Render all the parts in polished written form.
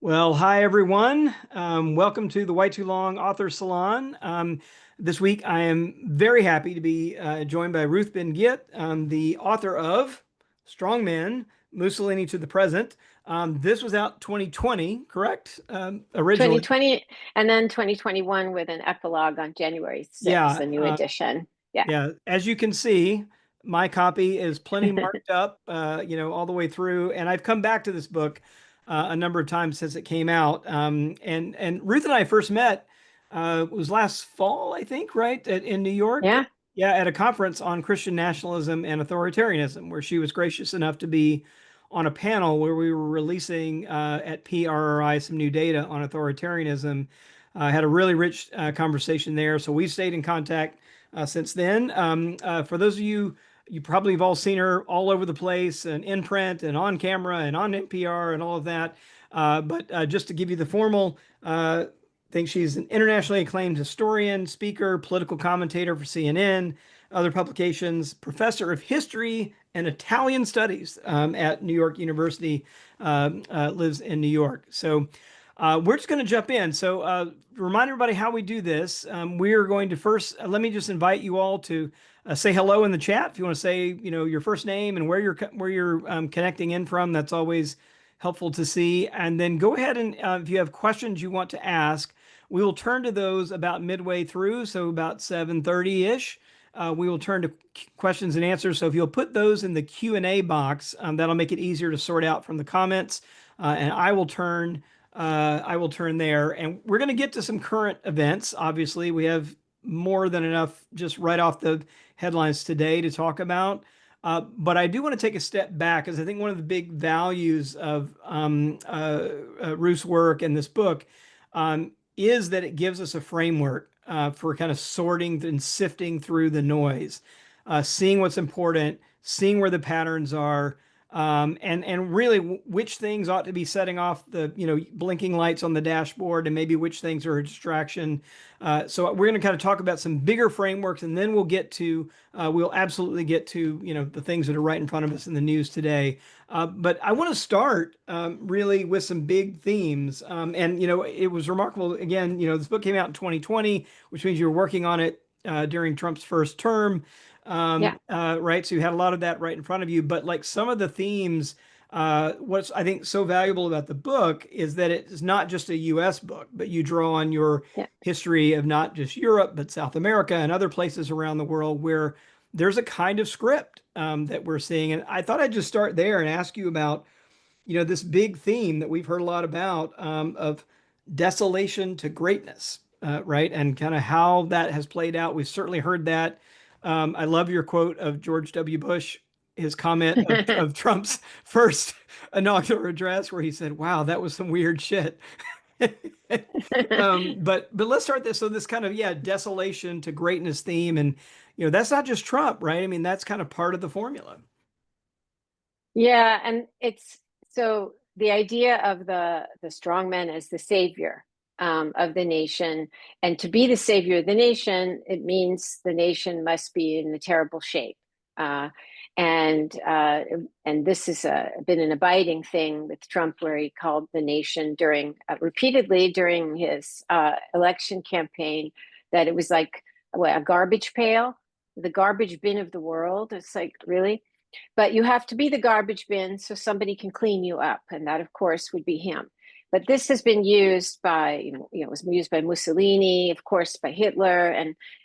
Well, hi everyone. Welcome to the Way Too Long Author Salon. This week I am very happy to be joined by Ruth Ben-Ghiat, the author of Strong Men, Mussolini to the Present. This was out 2020, correct? Originally. 2020 and then 2021 with an epilogue on January 6th, Yeah, a new edition. Yeah. yeah. As you can see, my copy is plenty marked up, all the way through. And I've come back to this book a number of times since it came out. And Ruth and I first met was last fall, I think, right, in New York. Yeah. Yeah, at a conference on Christian nationalism and authoritarianism, where she was gracious enough to be on a panel where we were releasing at PRRI some new data on authoritarianism. I had a really rich conversation there. So we've stayed in contact since then. For those of you, you probably have all seen her all over the place and in print and on camera and on NPR and all of that. But just to give you the formal thing, she's an internationally acclaimed historian, speaker, political commentator for CNN, other publications, professor of history and Italian studies at New York University, lives in New York. So we're just going to jump in. So remind everybody how we do this. We are going to first, let me just invite you all to say hello in the chat. If you want to say, your first name and where you're connecting in from, that's always helpful to see. And then go ahead and if you have questions you want to ask, we will turn to those about midway through, so about 7:30-ish. We will turn to questions and answers. So if you'll put those in the Q&A box, that'll make it easier to sort out from the comments. And I will turn there, and we're going to get to some current events. Obviously, we have more than enough just right off the headlines today to talk about. But I do want to take a step back, because I think one of the big values of Ruth's work and this book is that it gives us a framework for kind of sorting and sifting through the noise, seeing what's important, seeing where the patterns are, and really which things ought to be setting off the blinking lights on the dashboard, and maybe which things are a distraction. So we're going to kind of talk about some bigger frameworks, and then we'll absolutely get to the things that are right in front of us in the news today. But I want to start really with some big themes. And it was remarkable. Again, this book came out in 2020, which means you were working on it during Trump's first term. Yeah. Right. So you had a lot of that right in front of you, but like some of the themes, what's I think so valuable about the book is that it's not just a US book, but you draw on your Yeah. history of not just Europe, but South America and other places around the world where there's a kind of script that we're seeing. And I thought I'd just start there and ask you about, this big theme that we've heard a lot about of desolation to greatness, right? And kind of how that has played out. We've certainly heard that. I love your quote of George W. Bush, his comment of Trump's first inaugural address, where he said, "Wow, that was some weird shit." But let's start this. So this kind of desolation to greatness theme, and that's not just Trump, right? I mean, that's kind of part of the formula. Yeah, and it's so the idea of the strongman as the savior of the nation, and to be the savior of the nation, it means the nation must be in a terrible shape. Uh, and this has been an abiding thing with Trump, where he called the nation repeatedly during his election campaign that it was like a garbage pail, the garbage bin of the world. It's like, really? But you have to be the garbage bin so somebody can clean you up, and that, of course, would be him. But this has been used by, it was used by Mussolini, of course, by Hitler,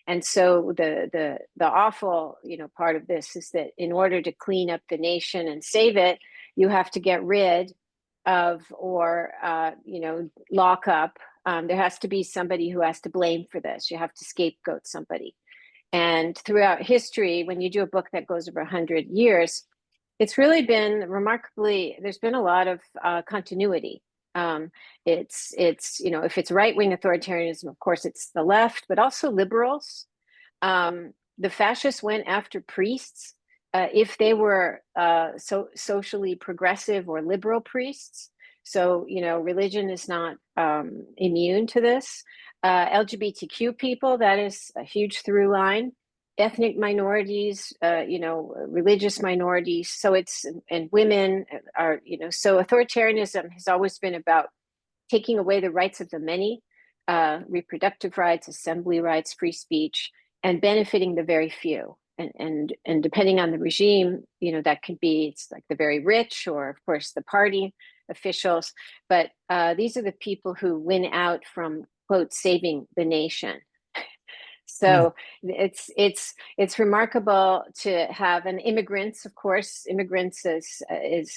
and so the awful, part of this is that in order to clean up the nation and save it, you have to get rid of or lock up. There has to be somebody who has to blame for this. You have to scapegoat somebody. And throughout history, when you do a book that goes over 100 years, it's really been remarkably, there's been a lot of continuity. It's if it's right-wing authoritarianism, of course, it's the left, but also liberals. The fascists went after priests if they were socially progressive or liberal priests. So, religion is not immune to this. LGBTQ people, that is a huge through line. Ethnic minorities, religious minorities. So and women are, so authoritarianism has always been about taking away the rights of the many, reproductive rights, assembly rights, free speech, and benefiting the very few. And depending on the regime, that could be, it's like the very rich, or of course the party officials. But these are the people who win out from, quote, saving the nation. So it's remarkable to have, and immigrants, of course. Immigrants is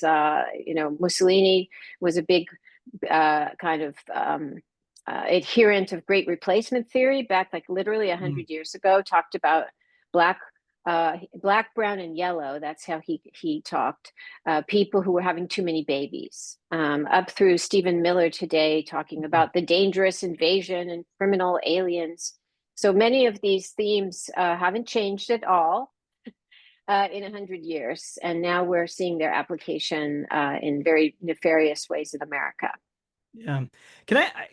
Mussolini was a big kind of adherent of great replacement theory back, like literally 100 years ago. Talked about black, brown, and yellow. That's how he talked. People who were having too many babies, up through Stephen Miller today, talking about the dangerous invasion and criminal aliens. So many of these themes haven't changed at all in 100 years. And now we're seeing their application in very nefarious ways in America. Yeah.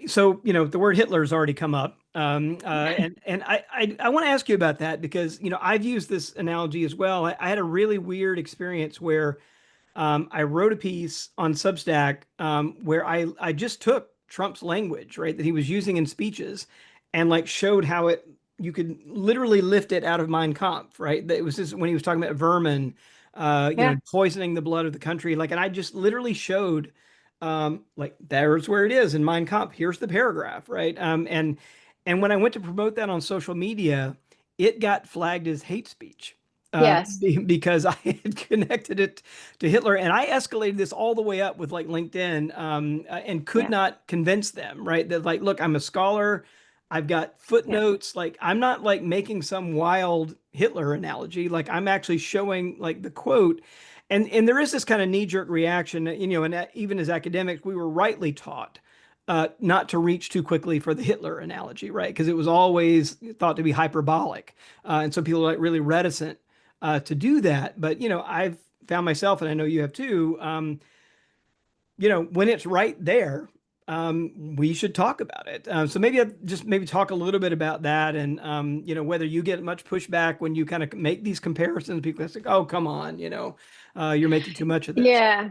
So, the word Hitler has already come up. And I want to ask you about that because, I've used this analogy as well. I had a really weird experience where I wrote a piece on Substack where I just took Trump's language, right, that he was using in speeches, and like showed how you could literally lift it out of Mein Kampf, right? That it was just when he was talking about vermin, Yeah. poisoning the blood of the country, like, and I just literally showed, like, there's where it is in Mein Kampf. Here's the paragraph, right? And when I went to promote that on social media, it got flagged as hate speech Yes. because I had connected it to Hitler, and I escalated this all the way up with like LinkedIn, and could Yeah. not convince them, right? That like, look, I'm a scholar. I've got Yeah. footnotes. Like, I'm not like making some wild Hitler analogy. Like, I'm actually showing like the quote. And there is this kind of knee-jerk reaction, and even as academics, we were rightly taught not to reach too quickly for the Hitler analogy, right? Because it was always thought to be hyperbolic. And so people are like really reticent to do that. But, I've found myself, and I know you have too, when it's right there, we should talk about it. So maybe talk a little bit about that, and whether you get much pushback when you kind of make these comparisons. People say, "Oh, come on, you're making too much of this." Yeah.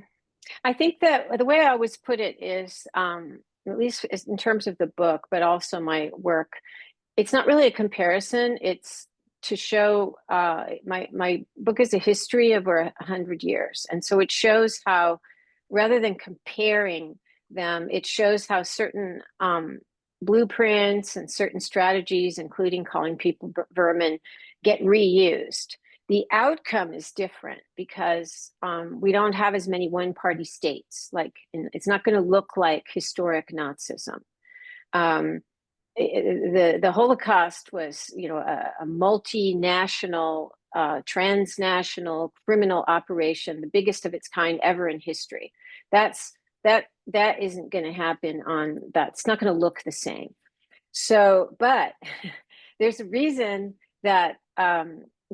I think that the way I always put it is, at least in terms of the book, but also my work, it's not really a comparison. It's to show, my book is a history of over 100 years. And so it shows how, rather than comparing them, it shows how certain blueprints and certain strategies, including calling people vermin, get reused. The outcome is different because we don't have as many one-party states. It's not going to look like historic Nazism. The Holocaust was, a multinational, transnational criminal operation, the biggest of its kind ever in history. That isn't going to happen on that. It's not going to look the same. So, but there's a reason that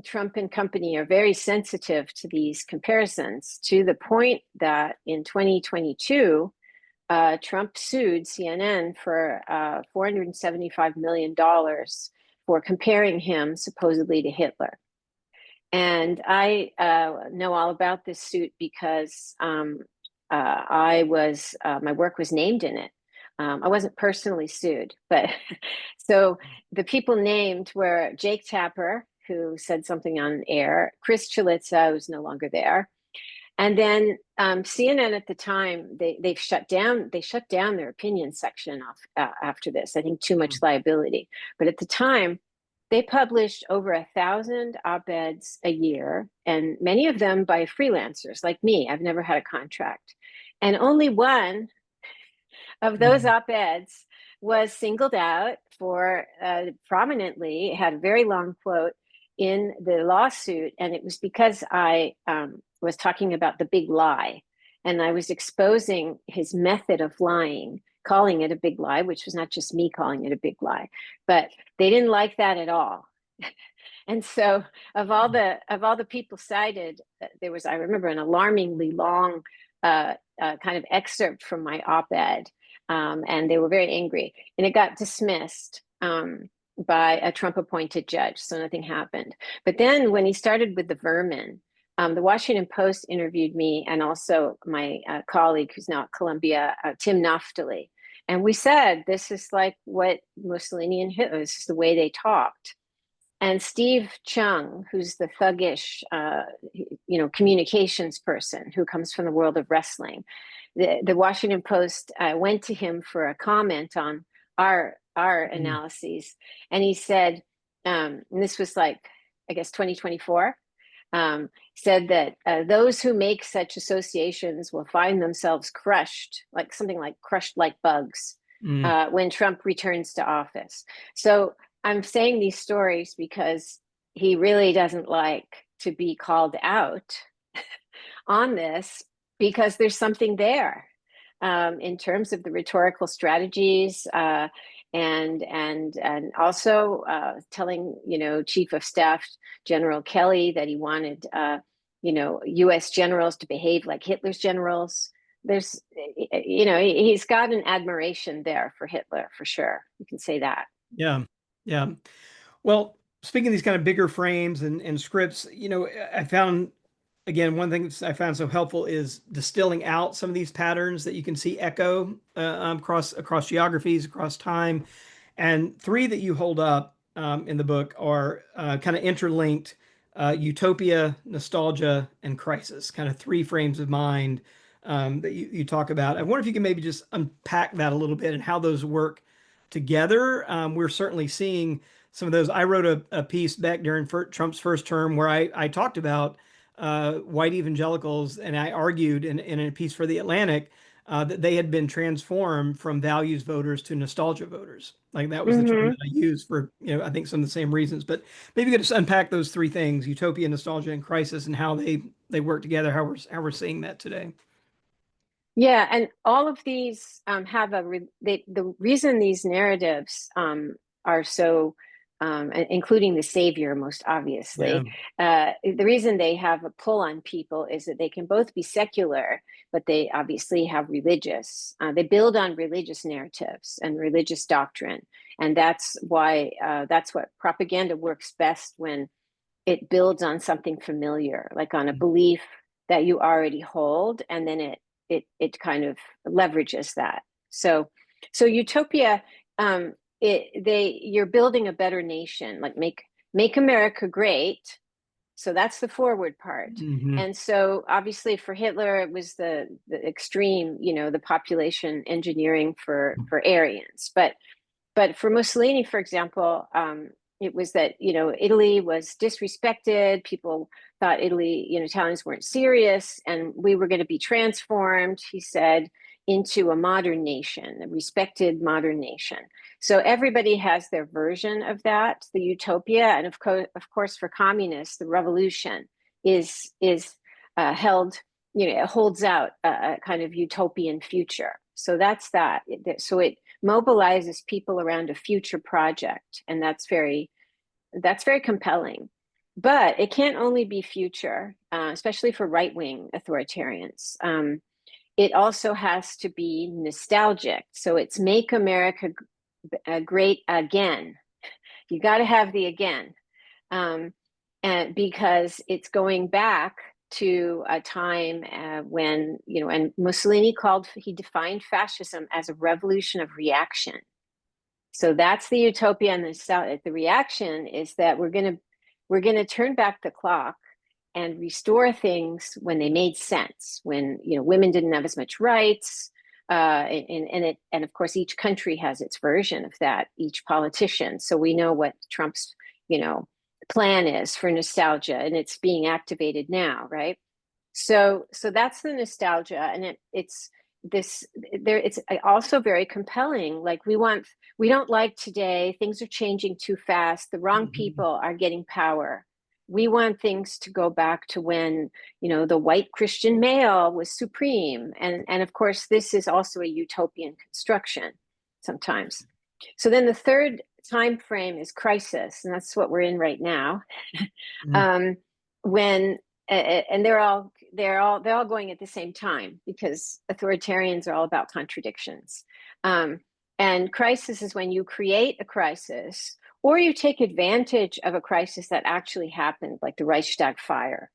Trump and company are very sensitive to these comparisons, to the point that in 2022, Trump sued CNN for $475 million for comparing him supposedly to Hitler. And I know all about this suit because my work was named in it. I wasn't personally sued, but so the people named were Jake Tapper, who said something on air, Chris Chalitza, who's no longer there, and then CNN at the time, they shut down their opinion section after this. I think too much liability. But at the time, they published over 1,000 op-eds a year, and many of them by freelancers like me. I've never had a contract, and only one of those op-eds was singled out for prominently. It had a very long quote in the lawsuit, and it was because I was talking about the big lie, and I was exposing his method of lying, calling it a big lie, which was not just me calling it a big lie, but they didn't like that at all. And so of all the people cited, there was, I remember, an alarmingly long kind of excerpt from my op-ed, and they were very angry, and it got dismissed by a Trump appointed judge, so nothing happened. But then when he started with the vermin, the Washington Post interviewed me, and also my colleague who's now at Columbia, Tim Naftali. And we said, this is like what Mussolini and Hitler, this is the way they talked. And Steve Chung, who's the thuggish, communications person who comes from the world of wrestling, the Washington Post went to him for a comment on our analyses, and he said, and this was like, I guess 2024, said that those who make such associations will find themselves crushed, like something like crushed like bugs, when Trump returns to office. So I'm saying these stories because he really doesn't like to be called out on this, because there's something there in terms of the rhetorical strategies, and also telling Chief of Staff General Kelly that he wanted U.S. generals to behave like Hitler's generals. There's he's got an admiration there for Hitler, for sure. You can say that. Yeah. Yeah. Well, speaking of these kind of bigger frames and scripts, I found, again, one thing that I found so helpful is distilling out some of these patterns that you can see echo across geographies, across time. And three that you hold up in the book are kind of interlinked: utopia, nostalgia, and crisis, kind of three frames of mind that you talk about. I wonder if you can maybe just unpack that a little bit and how those work together. We're certainly seeing some of those. I wrote a piece back during Trump's first term where I talked about white evangelicals, and I argued in a piece for The Atlantic that they had been transformed from values voters to nostalgia voters. Like that was the term that I used for, I think some of the same reasons. But maybe you could just unpack those three things: utopia, nostalgia, and crisis, and how they work together, how we're seeing that today. Yeah, and all of these have the reason these narratives are so, including the savior, most Yeah. obviously, the reason they have a pull on people is that they can both be secular, but they obviously have religious. They build on religious narratives and religious doctrine, and that's why that's what propaganda works best, when it builds on something familiar, like on a belief that you already hold, and then it kind of leverages that. So utopia, you're building a better nation, like make America great. So that's the forward part. Hmm. And so obviously for Hitler, it was the extreme, the population engineering for Aryans. But for Mussolini, for example, it was that, Italy was disrespected. People thought Italians weren't serious, and we were going to be transformed, he said, into a modern nation, a respected modern nation. So everybody has their version of that, the utopia. And of course, for communists, the revolution is held, it holds out a kind of utopian future. So that's that. So it mobilizes people around a future project, and that's very compelling. But it can't only be future, especially for right-wing authoritarians. It also has to be nostalgic. So it's make America great again. You got to have the again, and because it's going back to a time when, and Mussolini he defined fascism as a revolution of reaction. So that's the utopia, and the reaction is that we're going to turn back the clock and restore things when they made sense, when women didn't have as much rights, and of course each country has its version of that, each politician. So we know what Trump's plan is for nostalgia, and it's being activated now, right? So that's the nostalgia, and it's also very compelling. Like we don't like today, things are changing too fast, the wrong people are getting power. We want things to go back to when the white Christian male was supreme, and of course this is also a utopian construction sometimes. So then the third time frame is crisis, and that's what we're in right now. When and they're all going at the same time, because authoritarians are all about contradictions. And crisis is when you create a crisis, or you take advantage of a crisis that actually happened, like the Reichstag fire,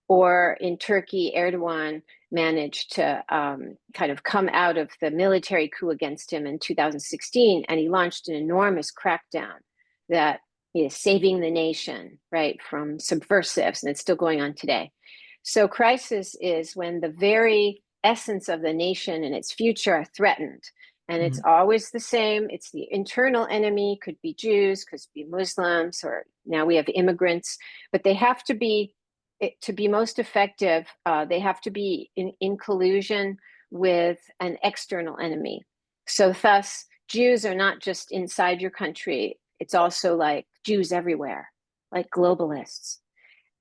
or in Turkey, Erdogan managed to kind of come out of the military coup against him in 2016, and he launched an enormous crackdown that is saving the nation, right, from subversives, and it's still going on today. So crisis is when the very essence of the nation and its future are threatened. And it's always the same. It's the internal enemy, could be Jews, could be Muslims, or now we have immigrants, but they have to be, to be most effective, they have to be in collusion with an external enemy. So thus, Jews are not just inside your country. It's also like Jews everywhere, like globalists.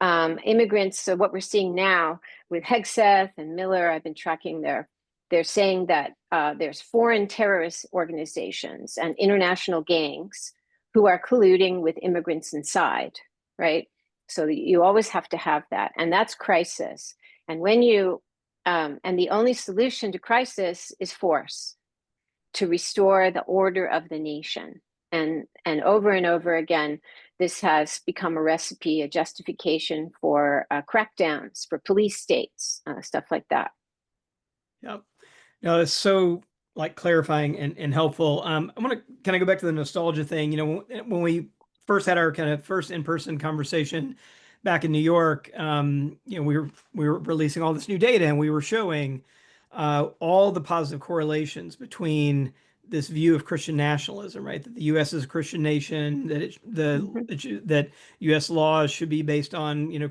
Immigrants, so what we're seeing now with Hegseth and Miller, I've been tracking they're saying that there's foreign terrorist organizations and international gangs who are colluding with immigrants inside, right? So you always have to have that, and that's crisis. And when you, and the only solution to crisis is force to restore the order of the nation. And over again, this has become a recipe, a justification for crackdowns, for police states, stuff like that. Yep. No, it's so like clarifying and helpful. I want to kind of go back to the nostalgia thing. You know, when we first had our kind of first in-person conversation back in New York, you know, we were releasing all this new data, and we were showing all the positive correlations between this view of Christian nationalism, right? That the U.S. is a Christian nation, that that U.S. laws should be based on, you know,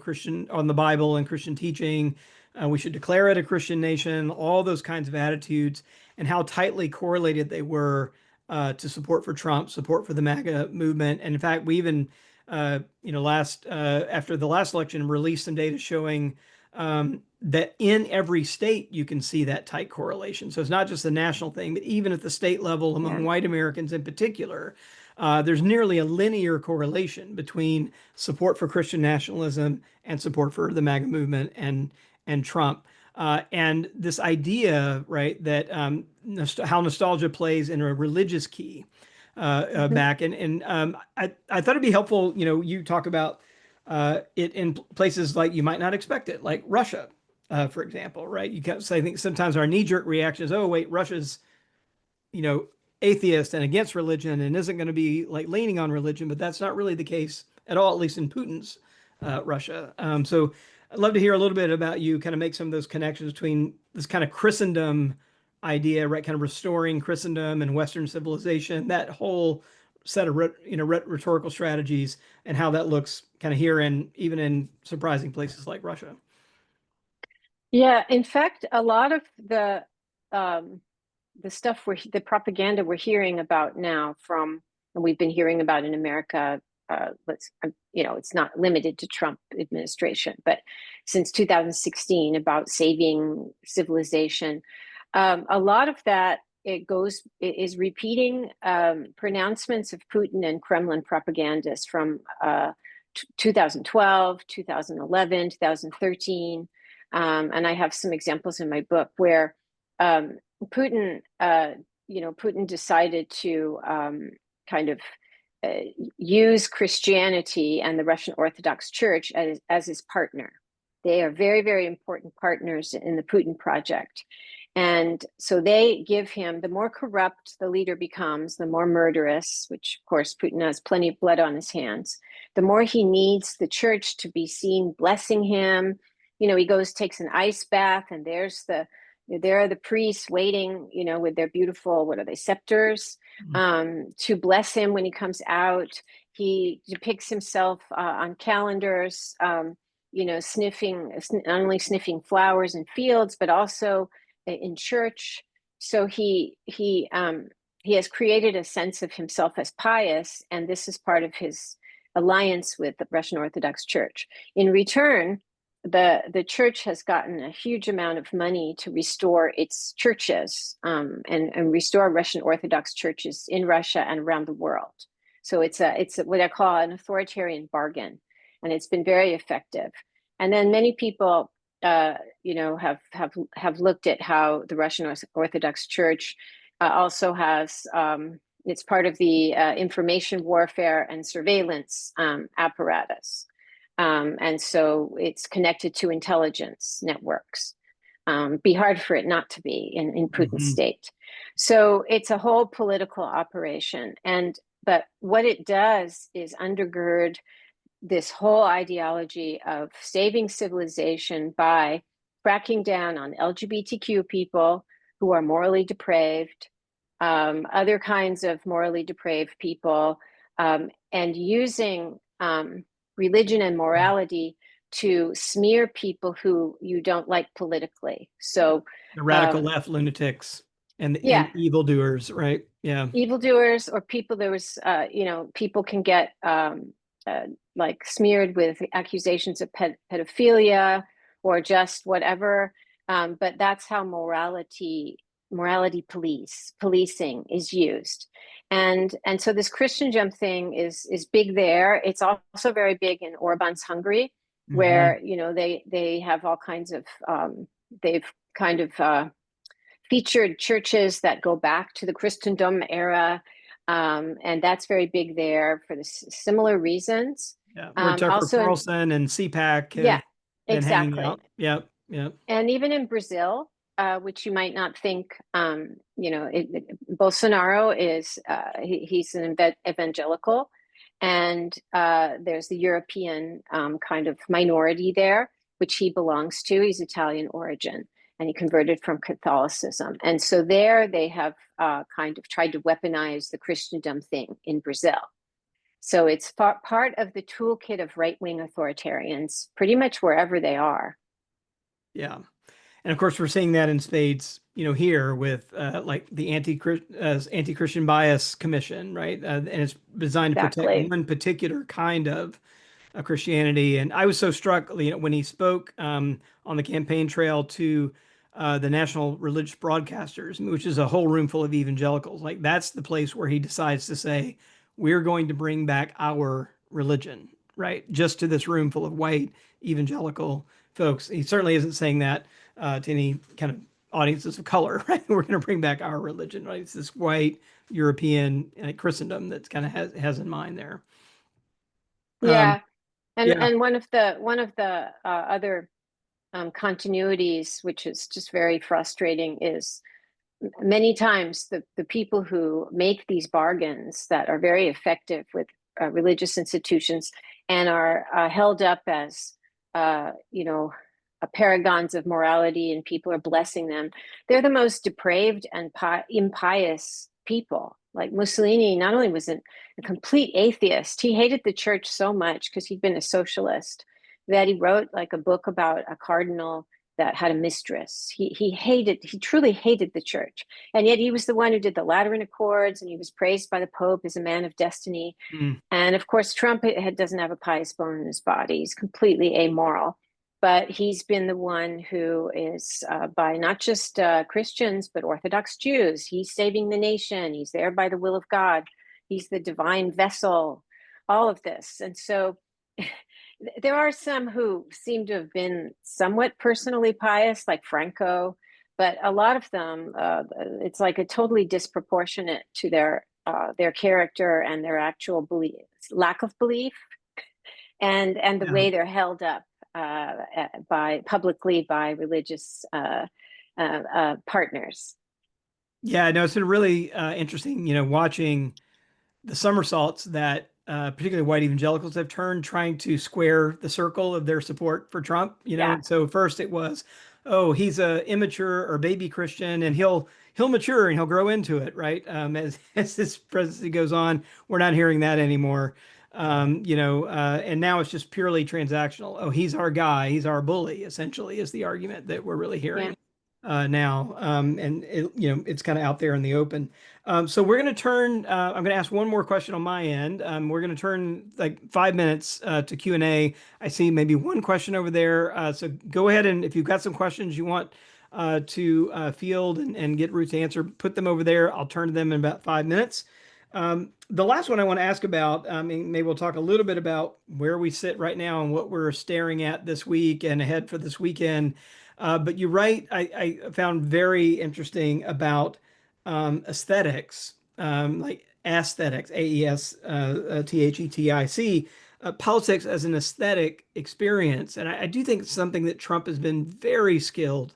on the Bible and Christian teaching. We should declare it a Christian nation. All those kinds of attitudes, and how tightly correlated they were to support for Trump, support for the MAGA movement. And in fact, we even, you know, after the last election, released some data showing that in every state you can see that tight correlation. So it's not just a national thing, but even at the state level among white Americans in particular, there's nearly a linear correlation between support for Christian nationalism and support for the MAGA movement and Trump. And this idea, right, that how nostalgia plays in a religious key back. And I thought it'd be helpful, you know, you talk about it in places like you might not expect it, like Russia, for example, right? So I think sometimes our knee-jerk reaction is, oh, wait, Russia's, you know, atheist and against religion and isn't going to be like leaning on religion, but that's not really the case at all, at least in Putin's Russia. So I'd love to hear a little bit about you kind of make some of those connections between this kind of Christendom idea, right? Kind of restoring Christendom and Western civilization, that whole set of rhetorical strategies, and how that looks kind of here and even in surprising places like Russia. Yeah, in fact, a lot of the stuff the propaganda we're hearing about now and we've been hearing about in America, you know, it's not limited to Trump administration, but since 2016 about saving civilization, a lot of that is repeating pronouncements of Putin and Kremlin propagandists from 2012, 2011, 2013. And I have some examples in my book where Putin, you know, Putin decided to kind of use Christianity and the Russian Orthodox Church as his partner. They are very, very important partners in the Putin project. And so they give him, the more corrupt the leader becomes, the more murderous, which of course Putin has plenty of blood on his hands, the more he needs the church to be seen blessing him. You know, he takes an ice bath, and there are the priests waiting, you know, with their beautiful, what are they, scepters, to bless him when he comes out. He depicts himself on calendars, you know, not only sniffing flowers and fields, but also in church. So he has created a sense of himself as pious, and this is part of his alliance with the Russian Orthodox Church. In return, the church has gotten a huge amount of money to restore its churches and restore Russian Orthodox churches in Russia and around the world. So it's what I call an authoritarian bargain, and it's been very effective. And then many people, you know, have looked at how the Russian Orthodox Church also has. It's part of the information warfare and surveillance apparatus. And so it's connected to intelligence networks. be hard for it not to be in Putin's Mhm. state. So it's a whole political operation. But what it does is undergird this whole ideology of saving civilization by cracking down on LGBTQ people who are morally depraved, other kinds of morally depraved people, and using religion and morality to smear people who you don't like politically. Yeah. So, The radical um, left lunatics and yeah, evildoers, right? Yeah. evildoers or people there was people can get uh, like smeared with accusations of pedophilia or just whatever, but that's how morality policing is used. And so this Christian jump thing is big there. It's also very big in Orban's Hungary, Hmm. where they have all kinds of they've kind of featured churches that go back to the Christendom era. And that's very big there for the similar reasons. Yeah. Where Tucker Also, Carlson and CPAC yeah, have been hanging exactly. out. Yep. Yep. And even in Brazil, which you might not think, Bolsonaro is, he's an evangelical. And there's the European kind of minority there, which he belongs to. He's Italian origin, and he converted from Catholicism. And so there they have kind of tried to weaponize the Christendom thing in Brazil. So it's part of the toolkit of right-wing authoritarians, pretty much wherever they are. Yeah. And of course, we're seeing that in spades, here with like the anti-Christian bias commission, right? And it's designed to protect Exactly. one particular kind of Christianity. And I was so struck, when he spoke on the campaign trail to the national religious broadcasters, which is a whole room full of evangelicals. Like that's the place where he decides to say, "We're going to bring back our religion," right? Just to this room full of white evangelical folks. He certainly isn't saying that to any kind of audiences of color, right? We're going to bring back our religion, right? It's this white European Christendom that kind of has in mind there. Um, Yeah. And yeah, and one of the other continuities, which is just very frustrating, is many times the people who make these bargains that are very effective with religious institutions and are held up as paragons of morality, and people are blessing them. They're the most depraved and impious people. Like Mussolini, not only was a complete atheist, he hated the church so much because he'd been a socialist that he wrote like a book about a cardinal that had a mistress. He truly hated the church. And yet he was the one who did the Lateran Accords, and he was praised by the Pope as a man of destiny. mm, And of course, Trump doesn't have a pious bone in his body. He's completely amoral. But he's been the one who is, by not just Christians, but Orthodox Jews. He's saving the nation. He's there by the will of God. He's the divine vessel, all of this. And so there are some who seem to have been somewhat personally pious, like Franco, but a lot of them, it's like a totally disproportionate to their character and their actual belief, lack of belief, and the yeah. way they're held up by publicly by religious partners. Yeah, no, it's been really interesting, watching the somersaults that particularly white evangelicals have turned trying to square the circle of their support for Trump, Yeah, And so first it was, oh, he's a immature or baby Christian, and he'll mature and he'll grow into it, right? As this presidency goes on, we're not hearing that anymore. And now it's just purely transactional. Oh, he's our guy, he's our bully, essentially, is the argument that we're really yeah. hearing now. And it's kind of out there in the open. So we're going to turn. I'm going to ask one more question on my end. We're going to turn like 5 minutes to Q&A. I see maybe one question over there. So go ahead, and if you've got some questions you want to field and get Ruth to answer, put them over there. I'll turn to them in about 5 minutes. The last one I want to ask about, and maybe we'll talk a little bit about where we sit right now and what we're staring at this week and ahead for this weekend. But you're right. I found very interesting about aesthetics, like aesthetics, AESTHETIC, politics as an aesthetic experience. And I do think it's something that Trump has been very skilled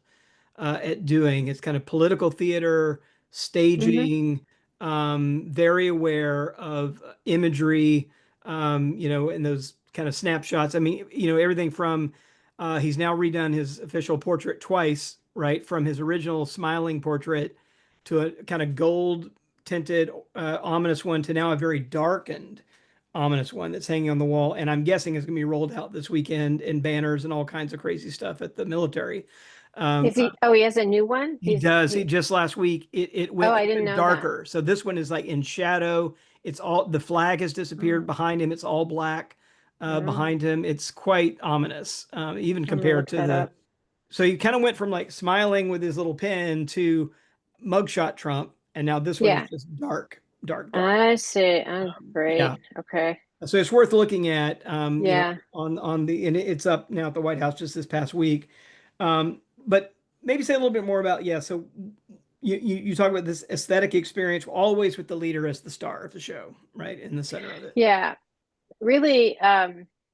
at doing. It's kind of political theater, Hmm. staging, very aware of imagery, and those kind of snapshots. I mean, everything from he's now redone his official portrait twice, right? From his original smiling portrait to a kind of gold tinted, ominous one to now a very darkened, ominous one that's hanging on the wall. And I'm guessing it's going to be rolled out this weekend in banners and all kinds of crazy stuff at the military. Um, Is he? Oh, he has a new one. he does. He just last week it Oh, went I didn't even know that. darker. So this one is like in shadow. It's all the flag has disappeared Oh, behind him. It's all black oh, behind him. It's quite ominous, even I'm gonna compared look to that the. up. So you kind of went from like smiling with his little pen to mugshot Trump, and now this one is Yeah, just dark, dark, dark. I see. Oh, Yeah. great. Okay. So it's worth looking at, Yeah. on the, and it's up now at the White House just this past week. But maybe say a little bit more about, yeah. So you talk about this aesthetic experience, always with the leader as the star of the show, right, in the center of it. Yeah. Really,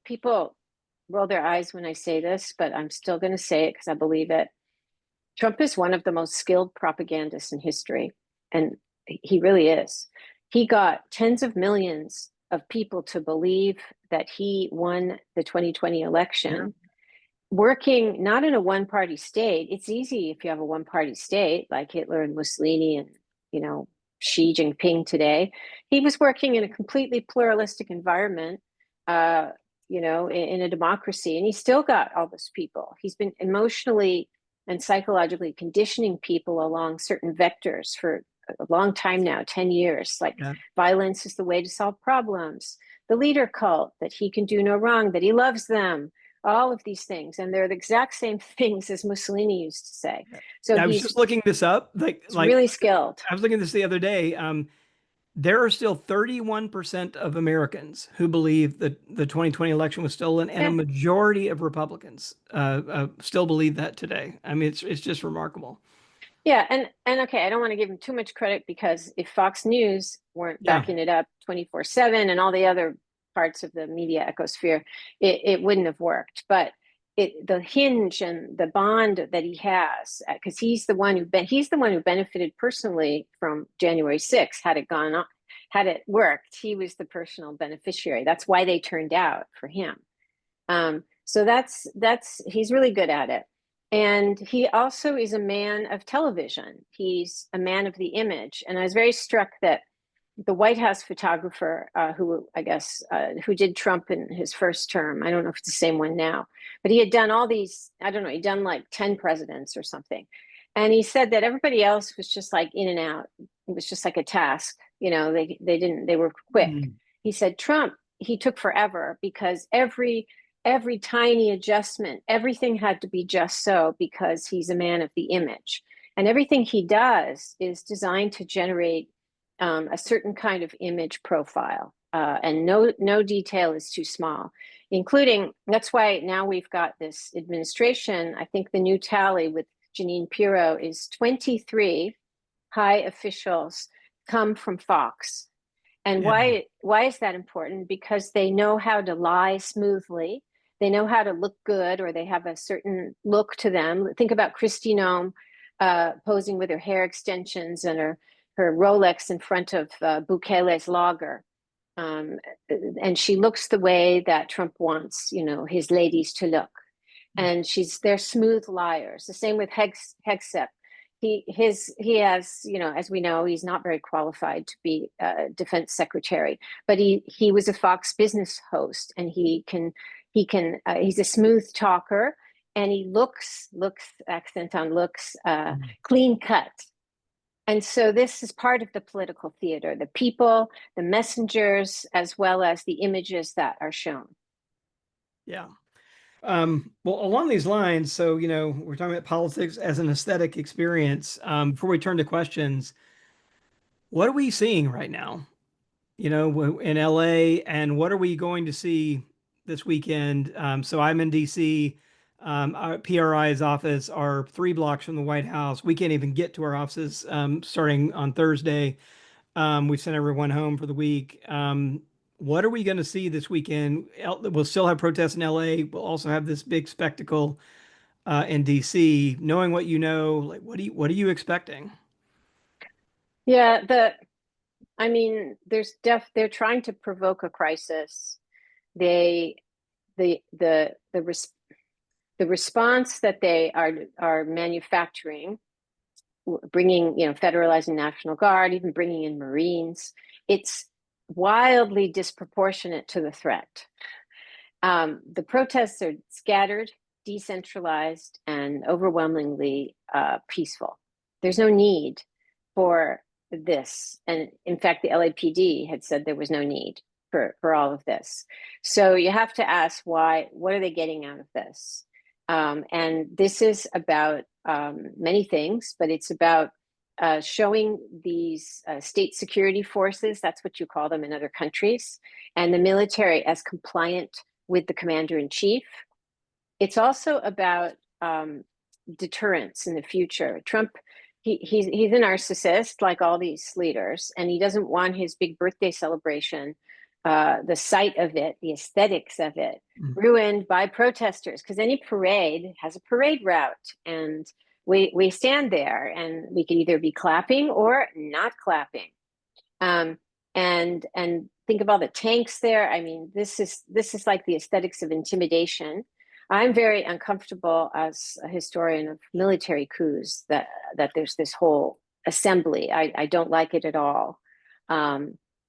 people roll their eyes when I say this, but I'm still going to say it because I believe it. Trump is one of the most skilled propagandists in history, and he really is. He got tens of millions of people to believe that he won the 2020 Yeah. election, working not in a one party state. It's easy if you have a one party state like Hitler and Mussolini and, you know, Xi Jinping today. He was working in a completely pluralistic environment, uh, in a democracy, and he still got all those people. He's been emotionally and psychologically conditioning people along certain vectors for a long time now, 10 years. Like Yeah. violence is the way to solve problems, the leader cult, that he can do no wrong, that he loves them, all of these things, and they're the exact same things as Mussolini used to say. So Yeah, I was just looking this up, like really skilled. I was looking at this the other day. There are still 31% of Americans who believe that the 2020 election was stolen, and a Yeah, majority of Republicans still believe that today. I mean, it's just remarkable. yeah, and okay, I don't want to give him too much credit because if Fox News weren't Yeah, backing it up 24/7 and all the other parts of the media ecosphere, it wouldn't have worked. But the hinge and the bond that he has, because he's the one who benefited personally from January 6th. Had it gone on, had it worked, he was the personal beneficiary. That's why they turned out for him. So that's he's really good at it. And he also is a man of television. He's a man of the image. And I was very struck that the White House photographer, who I guess who did Trump in his first term, I don't know if it's the same one now, but he had done all these, I don't know, he'd done like 10 presidents or something. And he said that everybody else was just like in and out. It was just like a task. They were quick. mm, He said Trump, he took forever because every tiny adjustment, everything had to be just so because he's a man of the image. And everything he does is designed to generate a certain kind of image profile. And no detail is too small, including that's why now we've got this administration. I think the new tally with Jeanine Pirro is 23 high officials come from Fox. And yeah, why is that important? Because they know how to lie smoothly. They know how to look good, or they have a certain look to them. Think about Kristi Noem posing with her hair extensions and her Rolex in front of Bukele's lager. Um, and she looks the way that Trump wants, his ladies to look. And they're smooth liars. The same with Hegseth. He has, as we know, he's not very qualified to be a defense secretary, but he was a Fox Business host, and he's a smooth talker, and he looks accent on looks, clean cut. And so this is part of the political theater: the people, the messengers, as well as the images that are shown. yeah. Well, along these lines, so we're talking about politics as an aesthetic experience. Before we turn to questions, what are we seeing right now? In LA, and what are we going to see this weekend? So I'm in DC. Our PRI's office are 3 blocks from the White House. We can't even get to our offices starting on Thursday. We've sent everyone home for the week. What are we going to see this weekend? We'll still have protests in LA. We'll also have this big spectacle. in DC. Knowing what you know, like what are you expecting? Yeah, I mean, they're trying to provoke a crisis. They the the response that they are manufacturing, bringing, federalizing National Guard, even bringing in Marines, it's wildly disproportionate to the threat. The protests are scattered, decentralized, and overwhelmingly peaceful. There's no need for this. And in fact, the LAPD had said there was no need for all of this. So you have to ask why, what are they getting out of this? And this is about many things, but it's about showing these state security forces, that's what you call them in other countries, and the military as compliant with the commander in chief. It's also about deterrence in the future. Trump, he's a narcissist like all these leaders, and he doesn't want his big birthday celebration, the sight of it, the aesthetics of it, ruined by protesters, because any parade has a parade route, and we stand there and we can either be clapping or not clapping. And think of all the tanks there. I mean, this is like the aesthetics of intimidation. I'm very uncomfortable as a historian of military coups that there's this whole assembly. I don't like it at all.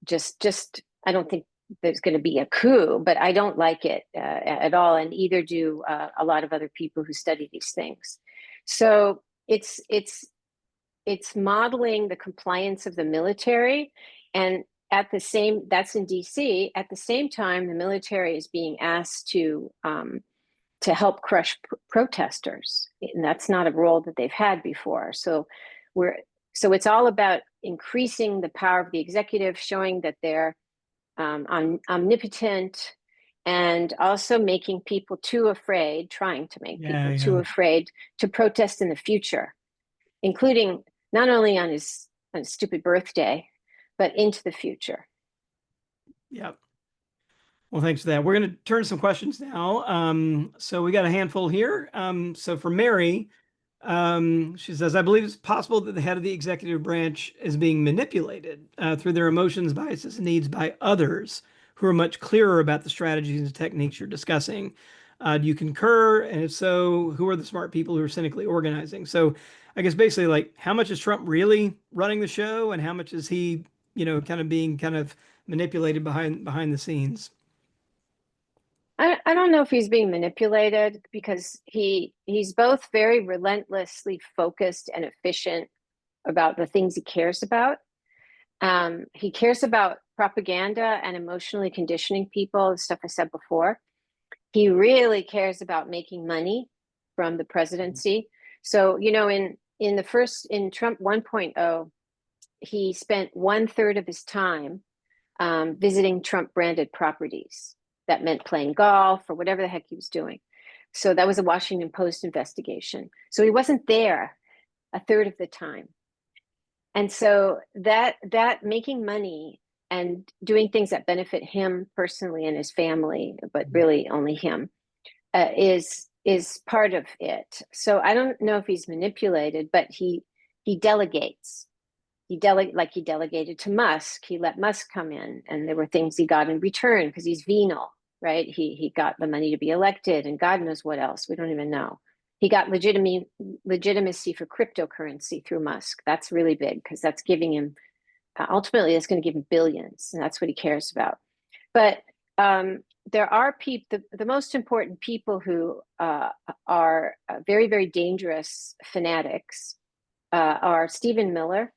Just I don't think there's going to be a coup, but I don't like it at all, and either do a lot of other people who study these things. So it's modeling the compliance of the military, and that's in DC. At the same time, the military is being asked to help crush protesters, and that's not a role that they've had before. So it's all about increasing the power of the executive, showing that they're omnipotent, and also making people too afraid, trying to make people too afraid to protest in the future, including not only on his stupid birthday, but into the future. Yeah. Well, thanks for that. We're going to turn to some questions now. So we got a handful here. So for Mary, she says, I believe it's possible that the head of the executive branch is being manipulated through their emotions, biases, and needs by others who are much clearer about the strategies and techniques you're discussing. Do you concur? And if so, who are the smart people who are cynically organizing? So I guess basically, like, how much is Trump really running the show, and how much is he, kind of being kind of manipulated behind the scenes? I don't know if he's being manipulated, because he's both very relentlessly focused and efficient about the things he cares about. He cares about propaganda and emotionally conditioning people, the stuff I said before. He really cares about making money from the presidency. So, in Trump 1.0, he spent 1/3 of his time visiting Trump branded properties. That meant playing golf or whatever the heck he was doing. So that was a Washington Post investigation. So he wasn't there 1/3 of the time. And so that making money and doing things that benefit him personally and his family, but really only him, is part of it. So I don't know if he's manipulated, but he delegates. He delegated to Musk. He let Musk come in, and there were things he got in return because he's venal, right? He got the money to be elected, and God knows what else. We don't even know. He got legitimacy for cryptocurrency through Musk. That's really big, because that's giving him, ultimately, that's going to give him billions, and that's what he cares about. But there are people, the most important people who are very, very dangerous fanatics are Stephen Miller,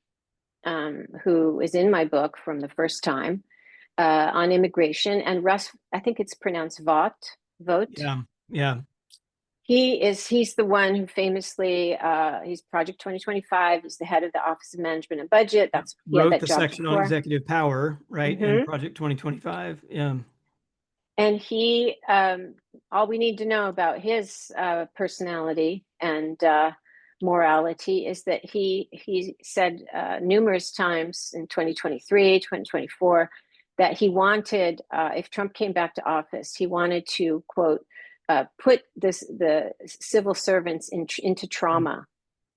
who is in my book from the first time, on immigration, and Russ, I think it's pronounced Vogt. Yeah. He's the one who famously, he's Project 2025. He's the head of the Office of Management and Budget. He had Wrote that the job section on before. executive power, right? In Project 2025. Yeah. And he, all we need to know about his personality and morality is that he said numerous times in 2023, 2024, that he wanted, if Trump came back to office, he wanted to, quote, put the civil servants into trauma.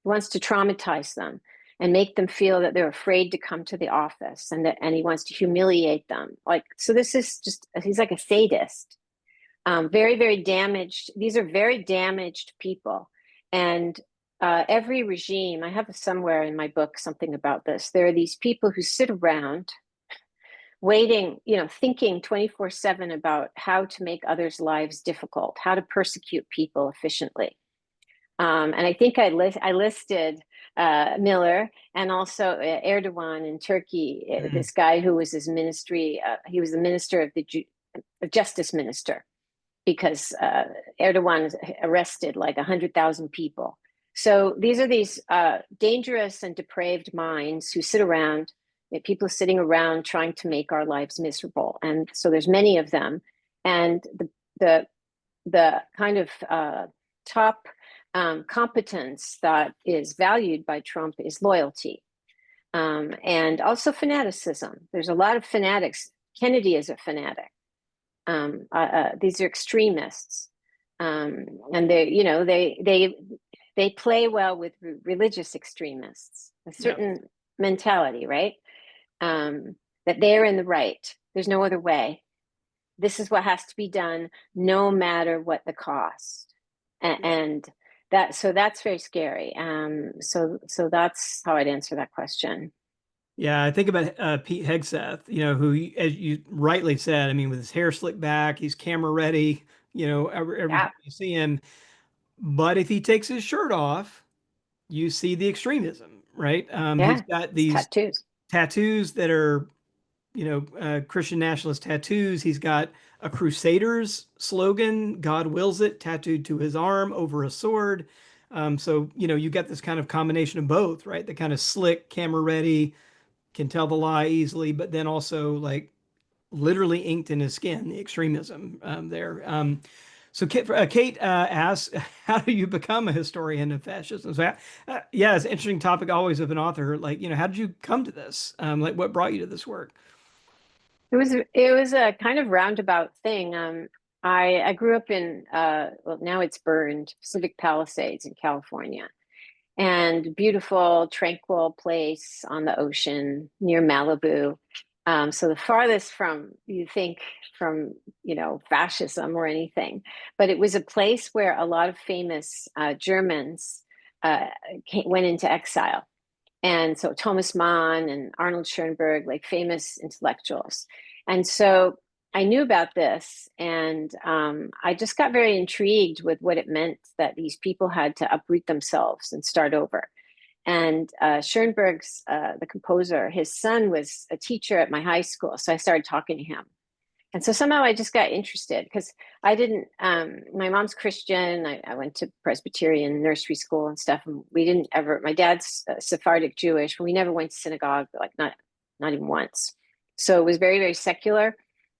He wants to traumatize them and make them feel that they're afraid to come to the office, and he wants to humiliate them. Like, so this is just, he's like a sadist. Very, very damaged. These are very damaged people. And every regime, I have somewhere in my book something about this. There are these people who sit around waiting, thinking 24/7 about how to make others' lives difficult, how to persecute people efficiently. And I think I listed Miller, and also Erdogan in Turkey, this guy who was his ministry, he was the minister of the justice minister, because Erdogan arrested like 100,000 people. So these are these dangerous and depraved minds who sit around, people sitting around trying to make our lives miserable. And so there's many of them. And the kind of top competence that is valued by Trump is loyalty, and also fanaticism. There's a lot of fanatics. Kennedy is a fanatic. These are extremists, and they play well with religious extremists. A certain mentality, right? That they're in the right. There's no other way. This is what has to be done, no matter what the cost. And that's very scary. So that's how I'd answer that question. Yeah, I think about Pete Hegseth, who, as you rightly said, I mean, with his hair slicked back, he's camera ready, every time you see him. But if he takes his shirt off, you see the extremism, right? He's got these tattoos that are, Christian nationalist tattoos. He's got a Crusaders slogan, "God wills it," tattooed to his arm over a sword. So, you get this kind of combination of both, right? The kind of slick, camera ready, can tell the lie easily, but then also like literally inked in his skin, the extremism there. So Kate asks, how do you become a historian of fascism? So, yeah, it's an interesting topic always of an author. Like, how did you come to this? Like, what brought you to this work? It was a kind of roundabout thing. I grew up in well, now it's burned, Pacific Palisades in California, and beautiful, tranquil place on the ocean near Malibu. So the farthest from, you think, from, fascism or anything, but it was a place where a lot of famous Germans went into exile. And so Thomas Mann and Arnold Schoenberg, like famous intellectuals. And so I knew about this, and I just got very intrigued with what it meant that these people had to uproot themselves and start over. And Schoenberg's, the composer, his son was a teacher at my high school. So I started talking to him. And so somehow I just got interested, because I didn't, my mom's Christian. I went to Presbyterian nursery school and stuff. And we didn't ever, my dad's Sephardic Jewish, but we never went to synagogue, like not even once. So it was very, very secular.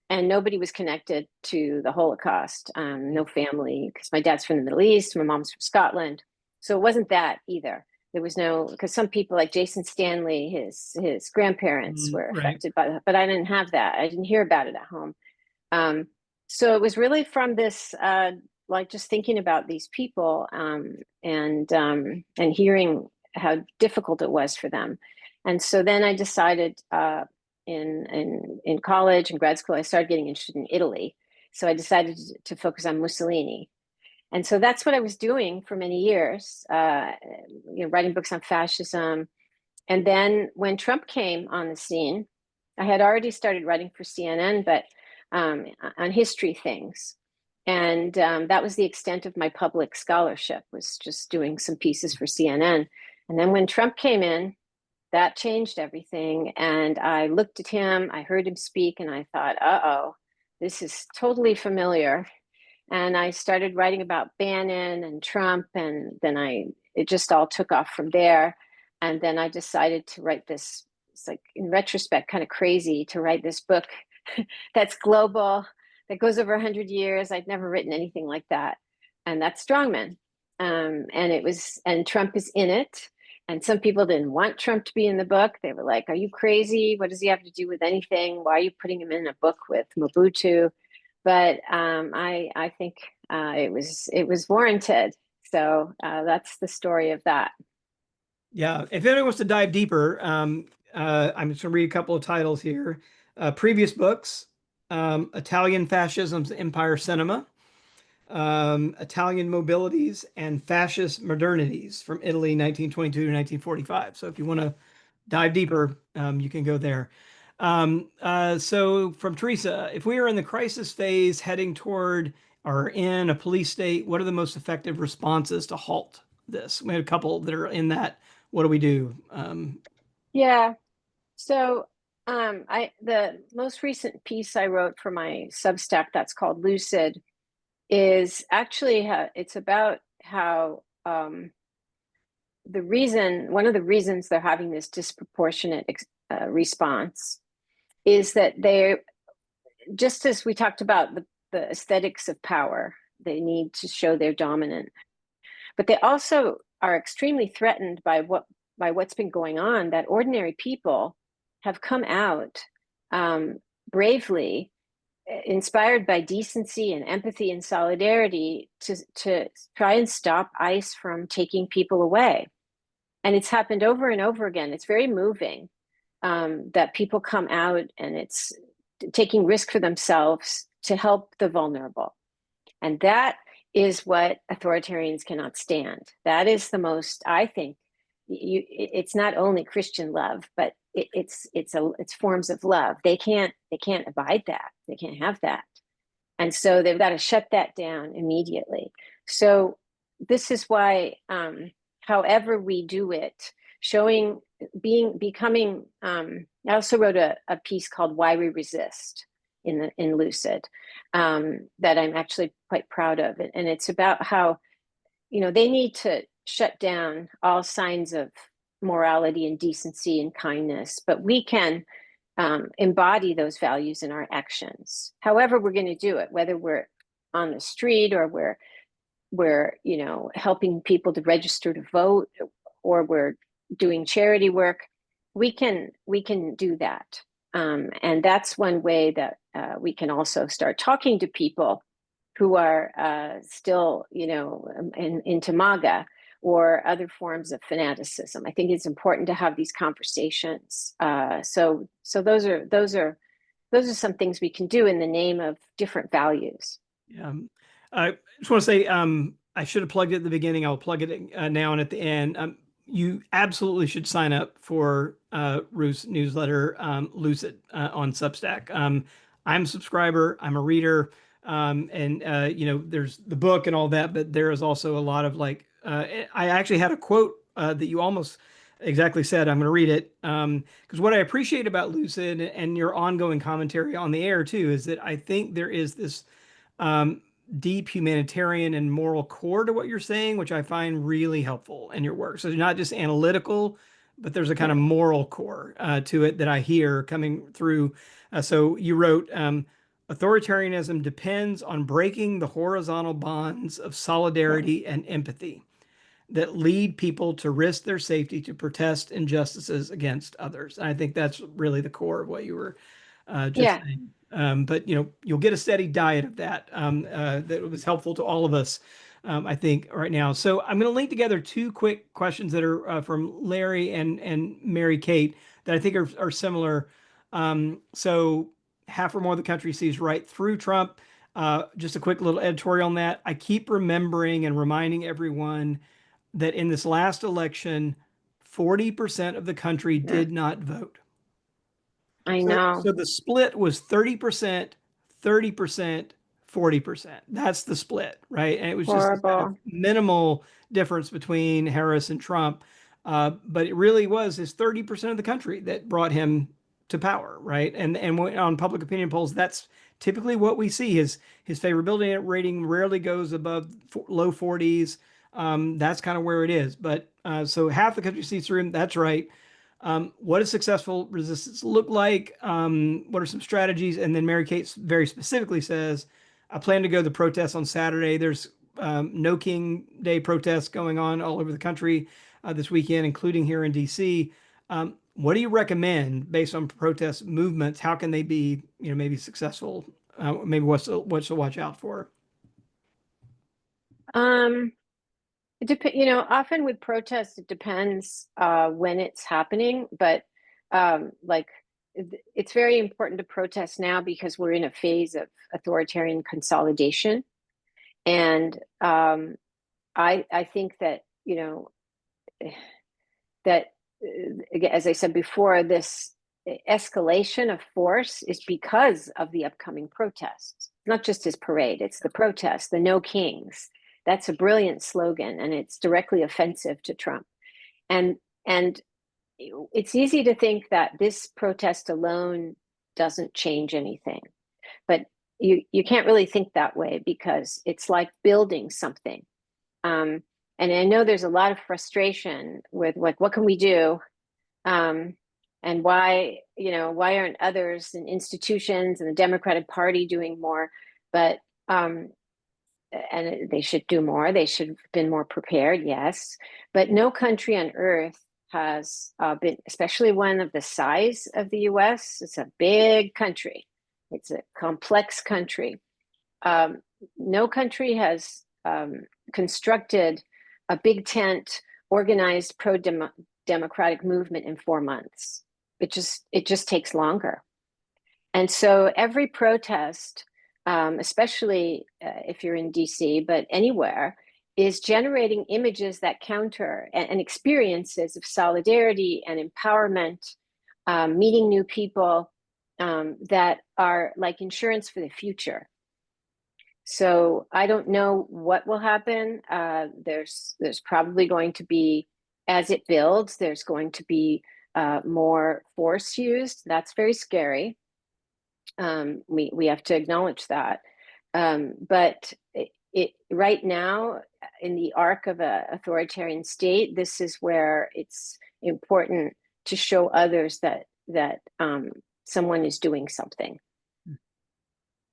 And nobody was connected to the Holocaust. No family, because my dad's from the Middle East, my mom's from Scotland. So it wasn't that either. There was no, because some people like Jason Stanley, his grandparents were affected by that, but I didn't have that. I didn't hear about it at home. So it was really from this, like just thinking about these people, and hearing how difficult it was for them. And so then I decided in college and grad school, I started getting interested in Italy. So I decided to focus on Mussolini. And so that's what I was doing for many years, writing books on fascism. And then when Trump came on the scene, I had already started writing for CNN, but on history things. And that was the extent of my public scholarship, was just doing some pieces for CNN. And then when Trump came in, that changed everything. And I looked at him, I heard him speak, and I thought, uh-oh, this is totally familiar. And I started writing about Bannon and Trump, and then it just all took off from there. And then I decided to write this. It's like, in retrospect, kind of crazy to write this book that's global, that goes over 100 years. I'd never written anything like that. And that's Strongman. And Trump is in it. And some people didn't want Trump to be in the book. They were like, are you crazy? What does he have to do with anything? Why are you putting him in a book with Mobutu? but I think it was warranted. So that's the story of that. Yeah, if anyone wants to dive deeper, I'm just going to read a couple of titles here. Previous books, Italian Fascism's Empire Cinema, Italian Mobilities and Fascist Modernities from Italy, 1922 to 1945. So if you want to dive deeper, you can go there. So from Teresa, if we are in the crisis phase heading toward or in a police state, what are the most effective responses to halt this? We had a couple that are in that. What do we do? Yeah. So the most recent piece I wrote for my Substack that's called Lucid is actually it's about how one of the reasons they're having this disproportionate response is that they, just as we talked about the aesthetics of power, they need to show they're dominant, but they also are extremely threatened by what's been going on, that ordinary people have come out bravely, inspired by decency and empathy and solidarity, to try and stop ICE from taking people away. And it's happened over and over again. It's very moving that people come out and it's taking risk for themselves to help the vulnerable. And that is what authoritarians cannot stand. That is the most, I think, it's not only Christian love, but it's forms of love. They can't abide that. They can't have that. And so they've got to shut that down immediately. So this is why, however we do it, becoming. I also wrote a piece called "Why We Resist" in Lucid, that I'm actually quite proud of, and it's about how they need to shut down all signs of morality and decency and kindness, but we can embody those values in our actions. However, we're going to do it, whether we're on the street or we're helping people to register to vote, or we're doing charity work. We can do that, and that's one way that we can also start talking to people who are still, into MAGA or other forms of fanaticism. I think it's important to have these conversations. So those are some things we can do in the name of different values. Yeah. I just want to say, I should have plugged it at the beginning. I'll plug it now and at the end. You absolutely should sign up for Ruth's newsletter, Lucid, on Substack. I'm a subscriber. I'm a reader. And there's the book and all that, but there is also a lot of I actually had a quote that you almost exactly said. I'm going to read it because what I appreciate about Lucid and your ongoing commentary on the air too is that I think there is this deep humanitarian and moral core to what you're saying, which I find really helpful in your work. So it's not just analytical, but there's a kind of moral core to it that I hear coming through. So you wrote, authoritarianism depends on breaking the horizontal bonds of solidarity and empathy that lead people to risk their safety to protest injustices against others. And I think that's really the core of what you were just Yeah. saying. But you'll get a steady diet of that that was helpful to all of us, I think, right now. So I'm going to link together two quick questions that are from Larry and Mary Kate that I think are similar. So half or more of the country sees right through Trump. Just a quick little editorial on that. I keep remembering and reminding everyone that in this last election, 40% of the country Yeah, did not vote. I So, know. so the split was 30%, 30%, 40%. That's the split, right? And it was just this kind of Horrible. minimal difference between Harris and Trump. But it really was his 30% of the country that brought him to power, right? And on public opinion polls, that's typically what we see. His favorability rating rarely goes above low 40s. That's kind of where it is. But so half the country sees through him. That's right. What does successful resistance look like? What are some strategies? And then Mary Kate very specifically says, I plan to go to the protests on Saturday. There's No King Day protests going on all over the country this weekend, including here in DC. What do you recommend based on protest movements? How can they be, maybe successful Maybe what's to watch out for? Um, often with protests, it depends when it's happening, but like it's very important to protest now because we're in a phase of authoritarian consolidation. And I think that, that as I said before, this escalation of force is because of the upcoming protests. Not just his parade, it's the protest, the No Kings. That's a brilliant slogan, and it's directly offensive to Trump. And it's easy to think that this protest alone doesn't change anything, but you can't really think that way because it's like building something. Um, and I know there's a lot of frustration with like, what can we do? And why aren't others and institutions and the Democratic Party doing more? But and they should do more. They should have been more prepared, yes. But no country on earth has been, especially one of the size of the US. It's a big country. It's a complex country. No country has constructed a big tent, organized pro-democratic movement in 4 months. It just takes longer. And so every protest, especially if you're in DC, but anywhere, is generating images that counter and experiences of solidarity and empowerment, meeting new people that are like insurance for the future. So I don't know what will happen. There's probably going to be, as it builds, there's going to be more force used. That's very scary. We have to acknowledge that. But right now, in the arc of an authoritarian state, this is where it's important to show others that someone is doing something.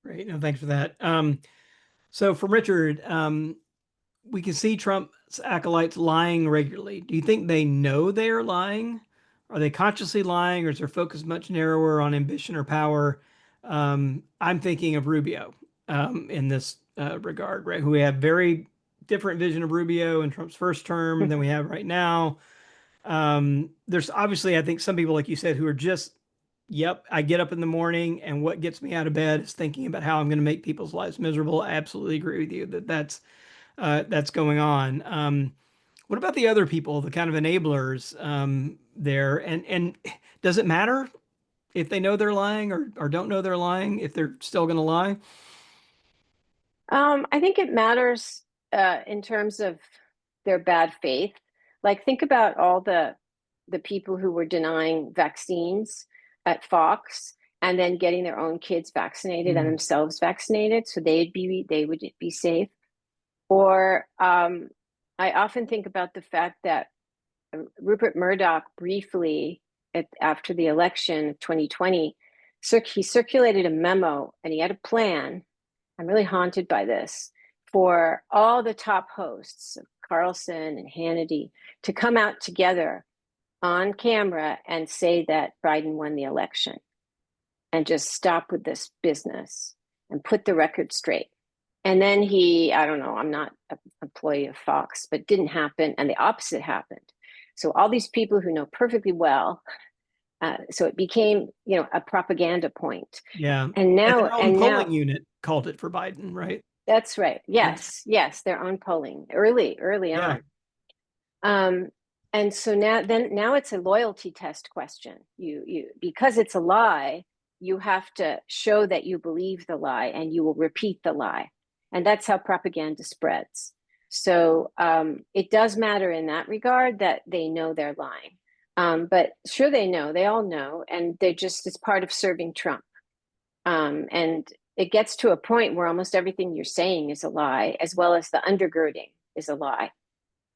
Great. No, thanks for that. So from Richard, we can see Trump's acolytes lying regularly. Do you think they know they are lying? Are they consciously lying, or is their focus much narrower on ambition or power? I'm thinking of Rubio in this regard, right? Who we have very different vision of Rubio in Trump's first term than we have right now. There's obviously, I think, some people, like you said, who are just, yep, I get up in the morning and what gets me out of bed is thinking about how I'm going to make people's lives miserable. I absolutely agree with you that that's going on. What about the other people, the kind of enablers there? And does it matter if they know they're lying or don't know they're lying, if they're still going to lie? I think it matters in terms of their bad faith. Like, think about all the people who were denying vaccines at Fox and then getting their own kids vaccinated and Mm, themselves vaccinated, so they would be safe. Or I often think about the fact that Rupert Murdoch briefly after the election of 2020, he circulated a memo and he had a plan. I'm really haunted by this, for all the top hosts, Carlson and Hannity, to come out together on camera and say that Biden won the election and just stop with this business and put the record straight. And then I don't know, I'm not an employee of Fox, but it didn't happen. And the opposite happened. So all these people who know perfectly well, so it became, a propaganda point. yeah. And And now, their own and now polling unit called it for Biden, right? That's right. Yeah. Yes, their own polling early Yeah. on. Um, and so now it's a loyalty test question. You because it's a lie, you have to show that you believe the lie and you will repeat the lie. And that's how propaganda spreads. So it does matter in that regard that they know they're lying. But sure, they all know, and it's part of serving Trump. And it gets to a point where almost everything you're saying is a lie, as well as the undergirding is a lie.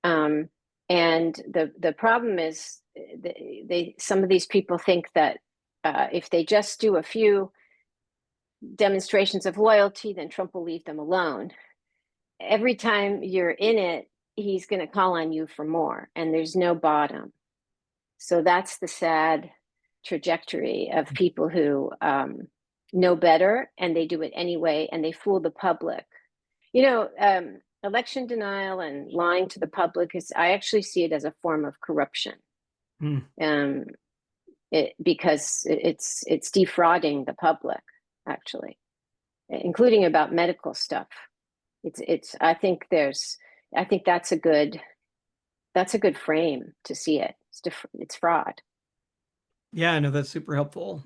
And the problem is some of these people think that if they just do a few demonstrations of loyalty, then Trump will leave them alone. Every time you're in it, he's going to call on you for more, and there's no bottom. So that's the sad trajectory of people who know better, and they do it anyway, and they fool the public. Election denial and lying to the public I actually see it as a form of corruption. Hmm. Because it's defrauding the public, actually, including about medical stuff. I think that's a good frame to see it. It's fraud. Yeah, no, that's super helpful.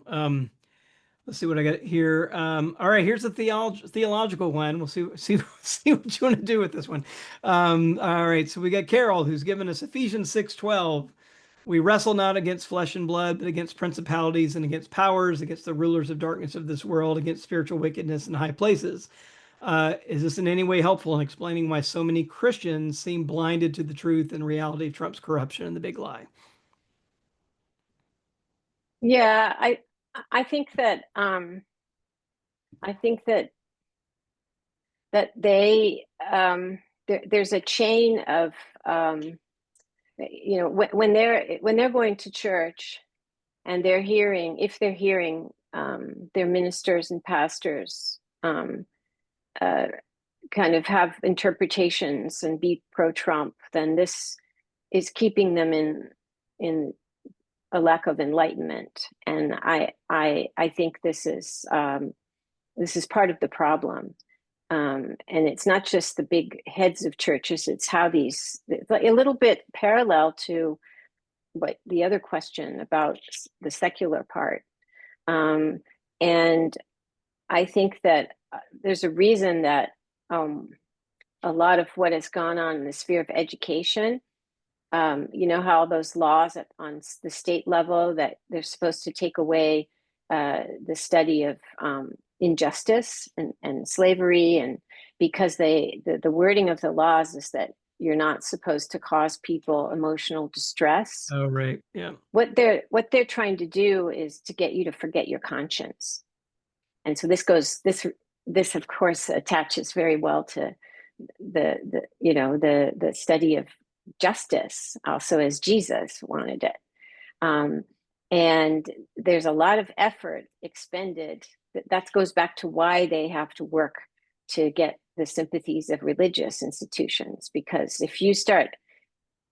Let's see what I got here. All right, here's the theological one. We'll see what you want to do with this one. All right, so we got Carol, who's given us Ephesians 6:12. We wrestle not against flesh and blood, but against principalities and against powers, against the rulers of darkness of this world, against spiritual wickedness in high places. Is this in any way helpful in explaining why so many Christians seem blinded to the truth and reality of Trump's corruption and the big lie? Yeah, I think that I think that there's a chain of when they're going to church, and if they're hearing their ministers and pastors uh, kind of have interpretations and be pro-Trump, then this is keeping them in a lack of enlightenment. And I think this is part of the problem. And it's not just the big heads of churches, it's how a little bit parallel to what the other question about the secular part. And I think that there's a reason that a lot of what has gone on in the sphere of education, how those laws on the state level that they're supposed to take away the study of injustice and slavery, and because the wording of the laws is that you're not supposed to cause people emotional distress. Oh, right. Yeah. What they're trying to do is to get you to forget your conscience. And so this of course attaches very well to the study of justice, also as Jesus wanted it. And there's a lot of effort expended. That goes back to why they have to work to get the sympathies of religious institutions, because if you start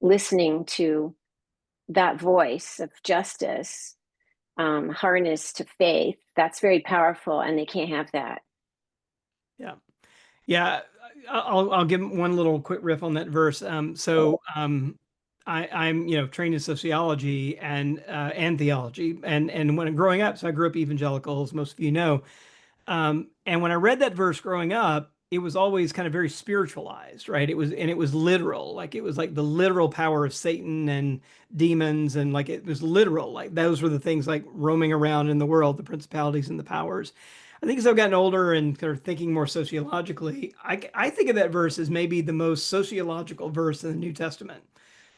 listening to that voice of justice harnessed to faith, that's very powerful, and they can't have that. Yeah. Yeah. I'll give one little quick riff on that verse. I'm trained in sociology and theology, and when growing up, so I grew up evangelical, as most of you know. And when I read that verse growing up, it was always kind of very spiritualized, right? It was literal, like it was like the literal power of Satan and demons, and like it was literal, like those were the things like roaming around in the world, the principalities and the powers. I think as I've gotten older and kind of thinking more sociologically, I think of that verse as maybe the most sociological verse in the New Testament,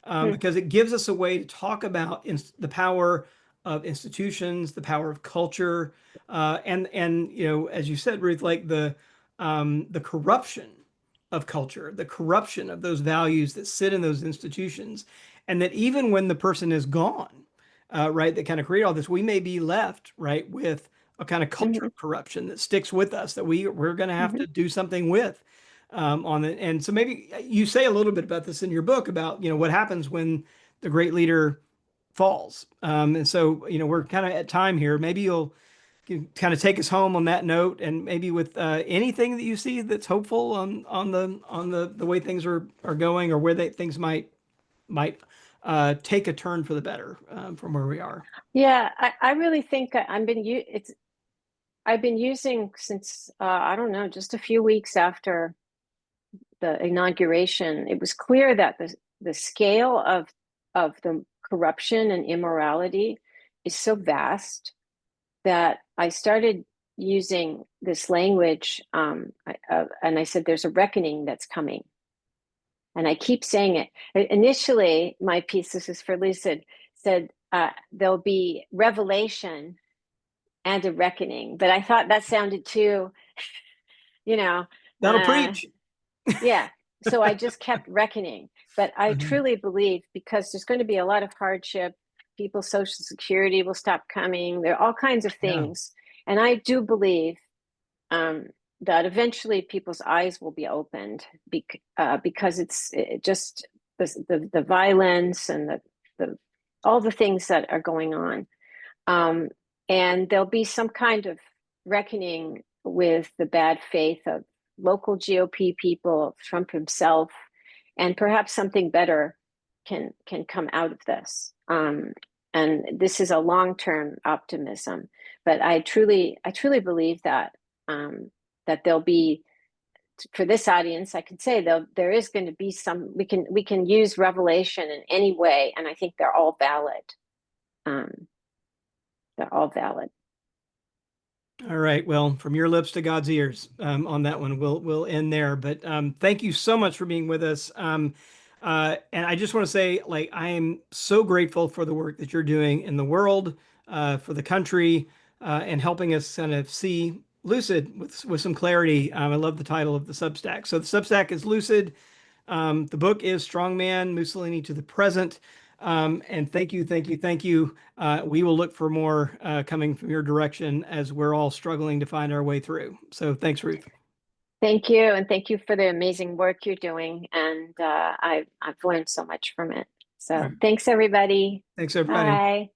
because it gives us a way to talk about the power of institutions, the power of culture, and as you said, Ruth, like the corruption of culture, the corruption of those values that sit in those institutions, and that even when the person is gone, right, that kind of create all this, we may be left, right, with a kind of culture of corruption that sticks with us that we're going to have to do something with on it. And so maybe you say a little bit about this in your book about what happens when the great leader falls. And so we're kind of at time here. Maybe you'll kind of take us home on that note, and maybe with anything that you see that's hopeful on the way things are going, or where things might take a turn for the better from where we are. Yeah, I really think I've been using since I don't know, just a few weeks after the inauguration. It was clear that the scale of the corruption and immorality is so vast that I started using this language, and I said, "There's a reckoning that's coming," and I keep saying it. Initially, my piece, this is for Lucid, said there'll be revelation and a reckoning, but I thought that sounded too, you know, That'll uh, preach. yeah. So I just kept reckoning. But I Mhm. truly believe, because there's going to be a lot of hardship, people's Social Security will stop coming. There are all kinds of Yeah. things. And I do believe that eventually people's eyes will be opened because it just the violence and the all the things that are going on. And there'll be some kind of reckoning with the bad faith of local GOP people, Trump himself, and perhaps something better can come out of this. And this is a long-term optimism, but I truly believe that that there'll be, for this audience, I could say there is going to be some, we can use revelation in any way, and I think they're all valid. They're all valid. All right. Well, from your lips to God's ears on that one. We'll end there. But thank you so much for being with us. And I just want to say, like, I am so grateful for the work that you're doing in the world, for the country, and helping us kind of see Lucid with some clarity. I love the title of the Substack. So the Substack is Lucid. The book is Strongman, Mussolini to the Present. And thank you, thank you, thank you. We will look for more coming from your direction as we're all struggling to find our way through. So thanks, Ruth. Thank you, and thank you for the amazing work you're doing. And I've learned so much from it. So All right. thanks, everybody. Thanks, everybody. Bye.